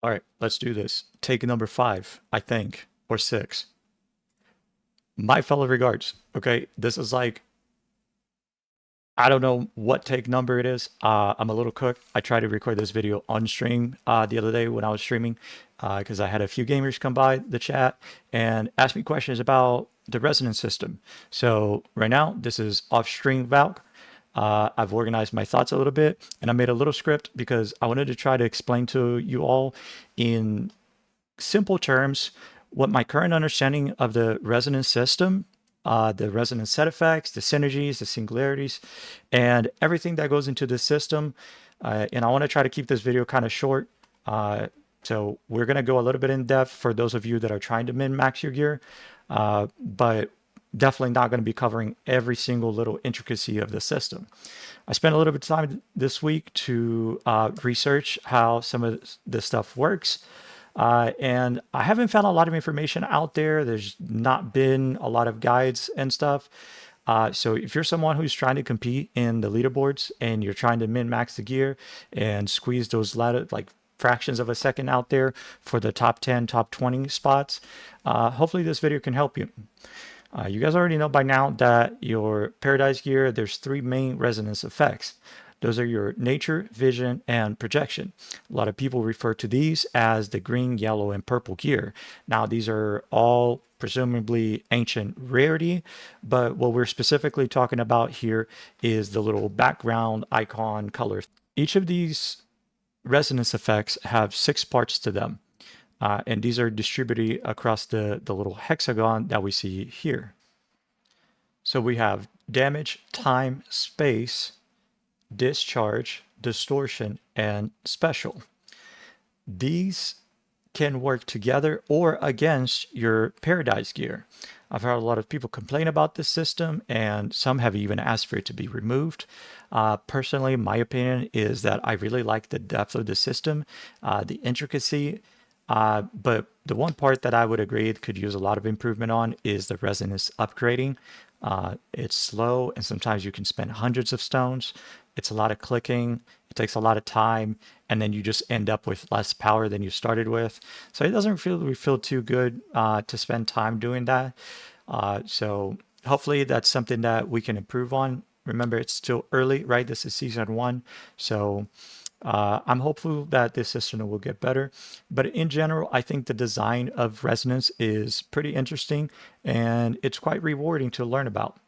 All right, let's do this. Take number 5, I think, or 6. My fellow regards. Okay, this is like, I don't know what take number it is. I'm a little cooked. I tried to record this video on stream the other day when I was streaming because I had a few gamers come by the chat and ask me questions about the resonance system. So right now, this is off stream Valk. I've organized my thoughts a little bit and I made a little script because I wanted to try to explain to you all in simple terms what my current understanding of the resonance system, the resonance set effects, the synergies, the singularities, and everything that goes into the system. And I want to try to keep this video kind of short. So we're going to go a little bit in depth for those of you that are trying to min-max your gear, but definitely not going to be covering every single little intricacy of the system. I spent a little bit of time this week to research how some of this stuff works. And I haven't found a lot of information out there. There's not been a lot of guides and stuff. So if you're someone who's trying to compete in the leaderboards and you're trying to min-max the gear and squeeze those ladder like fractions of a second out there for the top 10, top 20 spots, hopefully this video can help you. You guys already know by now that your Paradise gear, there's 3 main resonance effects. Those are your nature, vision, and projection. A lot of people refer to these as the green, yellow, and purple gear. Now, these are all presumably ancient rarity, but what we're specifically talking about here is the little background icon color. Each of these resonance effects have 6 parts to them. And these are distributed across the little hexagon that we see here. So we have damage, time, space, discharge, distortion, and special. These can work together or against your Paradise gear. I've heard a lot of people complain about this system, and some have even asked for it to be removed. Personally, my opinion is that I really like the depth of the system, the intricacy, but the one part that I would agree could use a lot of improvement on is the resonance upgrading. It's slow, and sometimes you can spend hundreds of stones. It's a lot of clicking. It takes a lot of time, and then you just end up with less power than you started with. So it doesn't really feel too good to spend time doing that. So hopefully that's something that we can improve on. Remember, it's still early, right? This is season 1, so I'm hopeful that this system will get better. But in general, I think the design of resonance is pretty interesting and it's quite rewarding to learn about.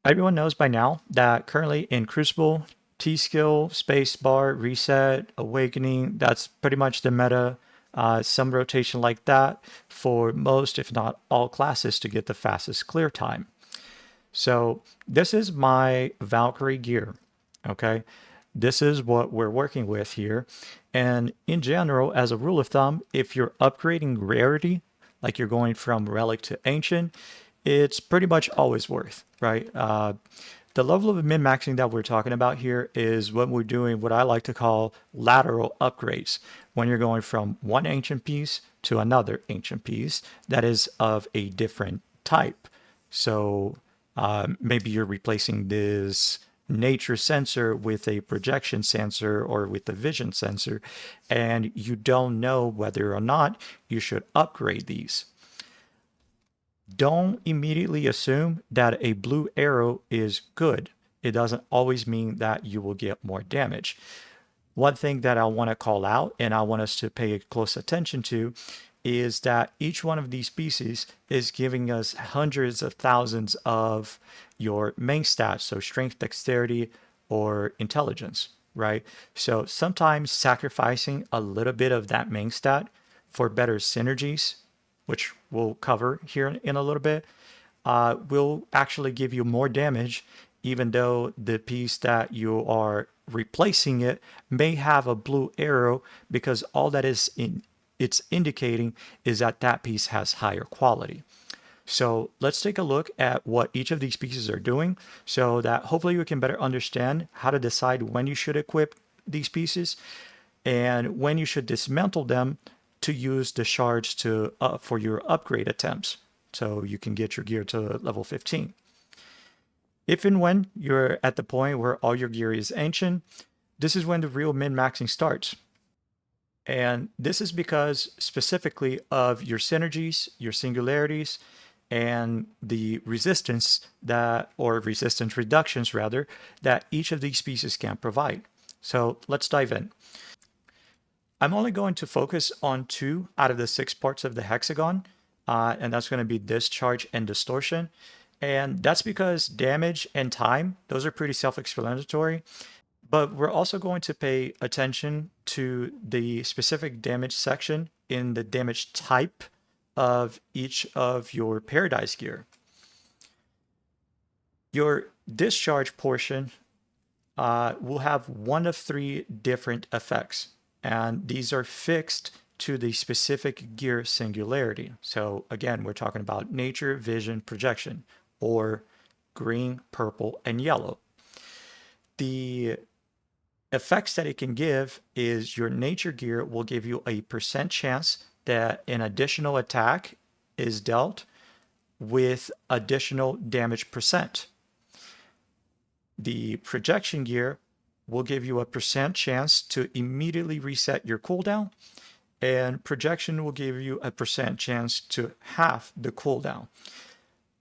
Everyone knows by now that currently in Crucible, T-skill, spacebar, reset, awakening, that's pretty much the meta. Some rotation like that for most, if not all classes to get the fastest clear time. So this is my Valkyrie gear, okay? This is what we're working with here. And in general, as a rule of thumb, if you're upgrading rarity, like you're going from relic to ancient, it's pretty much always worth, right? The level of min-maxing that we're talking about here is when we're doing what I like to call lateral upgrades. When you're going from one ancient piece to another ancient piece that is of a different type. So maybe you're replacing this nature sensor with a projection sensor or with a vision sensor, and you don't know whether or not you should upgrade these. Don't immediately assume that a blue arrow is good. It doesn't always mean that you will get more damage. One thing that I want to call out and I want us to pay close attention to is that each one of these pieces is giving us hundreds of thousands of your main stats, so strength, dexterity, or intelligence, right? So sometimes sacrificing a little bit of that main stat for better synergies, which we'll cover here in a little bit, will actually give you more damage, even though the piece that you are replacing it may have a blue arrow, because all that is it's indicating is that that piece has higher quality. So let's take a look at what each of these pieces are doing so that hopefully you can better understand how to decide when you should equip these pieces and when you should dismantle them to use the shards to for your upgrade attempts so you can get your gear to level 15. If and when you're at the point where all your gear is ancient, this is when the real min-maxing starts. And this is because specifically of your synergies, your singularities, and the resistance that, or resistance reductions rather, that each of these species can provide. So let's dive in. I'm only going to focus on 2 out of the 6 parts of the hexagon, and that's going to be discharge and distortion. And that's because damage and time, those are pretty self-explanatory. But we're also going to pay attention to the specific damage section in the damage type of each of your Paradise gear. Your discharge portion will have one of 3 different effects, and these are fixed to the specific gear singularity. So again, we're talking about nature, vision, projection, or green, purple, and yellow. The effects that it can give is your nature gear will give you a % chance that an additional attack is dealt with additional damage %. The projection gear will give you a % chance to immediately reset your cooldown, and projection will give you a % chance to half the cooldown.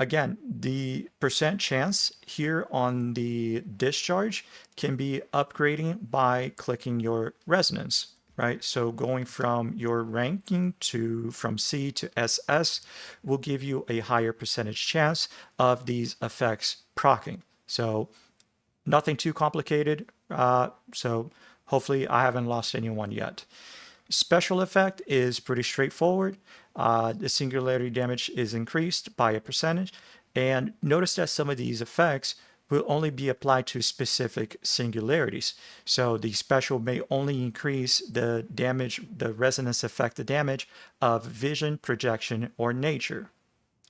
Again, the % chance here on the discharge can be upgrading by clicking your resonance, right? So going from your ranking from C to SS will give you a higher % chance of these effects proccing. So nothing too complicated. So hopefully I haven't lost anyone yet. Special effect is pretty straightforward. The singularity damage is increased by a %. And notice that some of these effects will only be applied to specific singularities. So the special may only increase the damage, the resonance effect, the damage of vision, projection, or nature.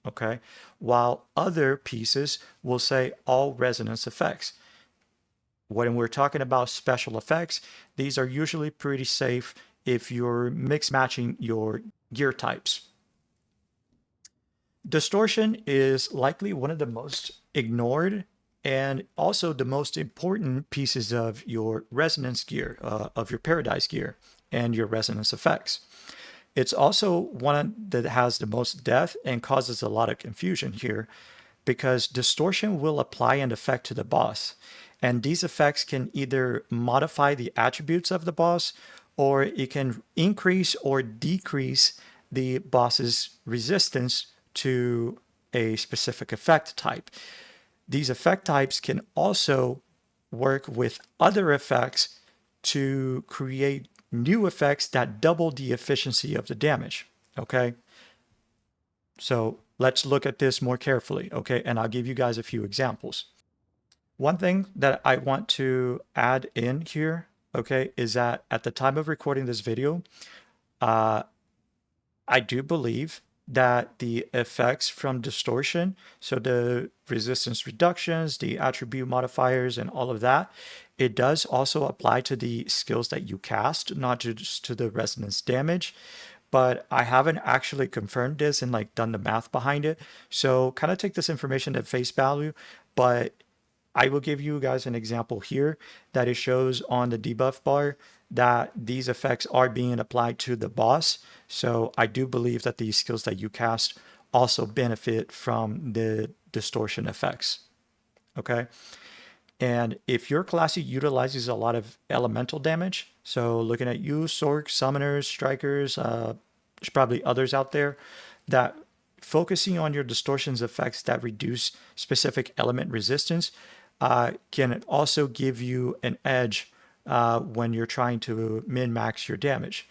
Okay. While other pieces will say all resonance effects. When we're talking about special effects, these are usually pretty safe if you're mix matching your gear types. Distortion is likely one of the most ignored and also the most important pieces of your resonance gear, of your Paradise gear, and your resonance effects. It's also one that has the most depth and causes a lot of confusion here because distortion will apply an effect to the boss. And these effects can either modify the attributes of the boss or it can increase or decrease the boss's resistance to a specific effect type. These effect types can also work with other effects to create new effects that double the efficiency of the damage. Okay. So let's look at this more carefully. Okay. And I'll give you guys a few examples. One thing that I want to add in here, okay, is that at the time of recording this video, I do believe that the effects from distortion, so the resistance reductions, the attribute modifiers, and all of that, it does also apply to the skills that you cast, not just to the resonance damage. But I haven't actually confirmed this and like done the math behind it. So kind of take this information at face value, but I will give you guys an example here that it shows on the debuff bar that these effects are being applied to the boss. So I do believe that these skills that you cast also benefit from the distortion effects. Okay. And if your class utilizes a lot of elemental damage, so looking at you, Sork, Summoners, Strikers, there's probably others out there that focusing on your distortions effects that reduce specific element resistance can also give you an edge when you're trying to min-max your damage.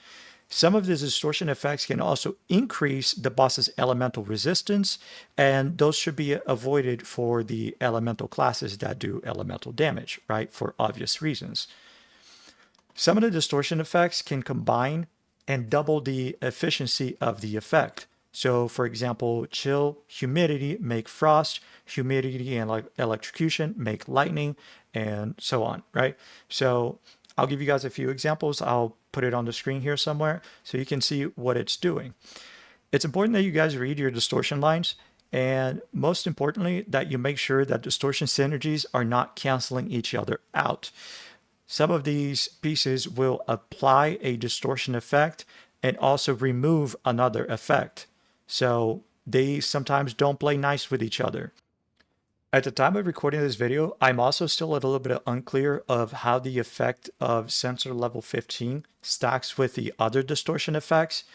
Some of the distortion effects can also increase the boss's elemental resistance, and those should be avoided for the elemental classes that do elemental damage, right? For obvious reasons. Some of the distortion effects can combine and double the efficiency of the effect. So for example, chill, humidity make frost, humidity and electrocution make lightning, and so on, right? So I'll give you guys a few examples. I'll put it on the screen here somewhere so you can see what it's doing. It's important that you guys read your distortion lines, and most importantly, that you make sure that distortion synergies are not canceling each other out. some of these pieces will apply a distortion effect and also remove another effect. So they sometimes don't play nice with each other. At the time of recording this video, I'm also still a little bit unclear of how the effect of sensor level 15 stacks with the other distortion effects,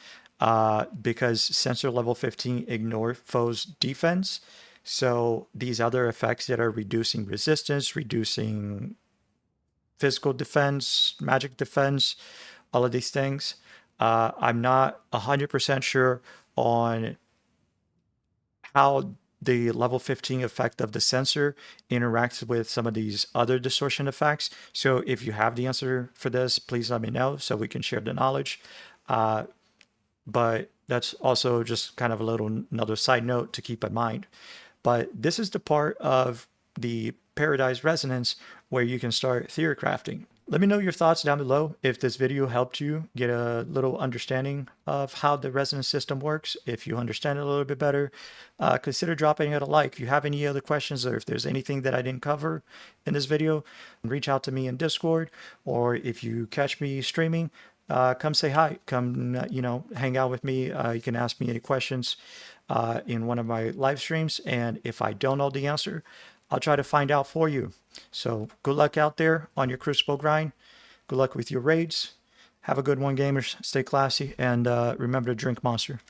because sensor level 15 ignore foe's defense. So these other effects that are reducing resistance, reducing physical defense, magic defense, all of these things, I'm not 100% sure on how the level 15 effect of the sensor interacts with some of these other distortion effects. So if you have the answer for this, please let me know so we can share the knowledge. But that's also just kind of a little another side note to keep in mind. But this is the part of the Paradise Resonance where you can start theory crafting. Let me know your thoughts down below if this video helped you get a little understanding of how the resonance system works. If you understand it a little bit better, consider dropping it a like. If you have any other questions or if there's anything that I didn't cover in this video, reach out to me in Discord, or if you catch me streaming, come say hi. Come, hang out with me. You can ask me any questions in one of my live streams. And if I don't know the answer, I'll try to find out for you. So good luck out there on your Crucible grind. Good luck with your raids. Have a good one, gamers. Stay classy. And remember to drink Monster.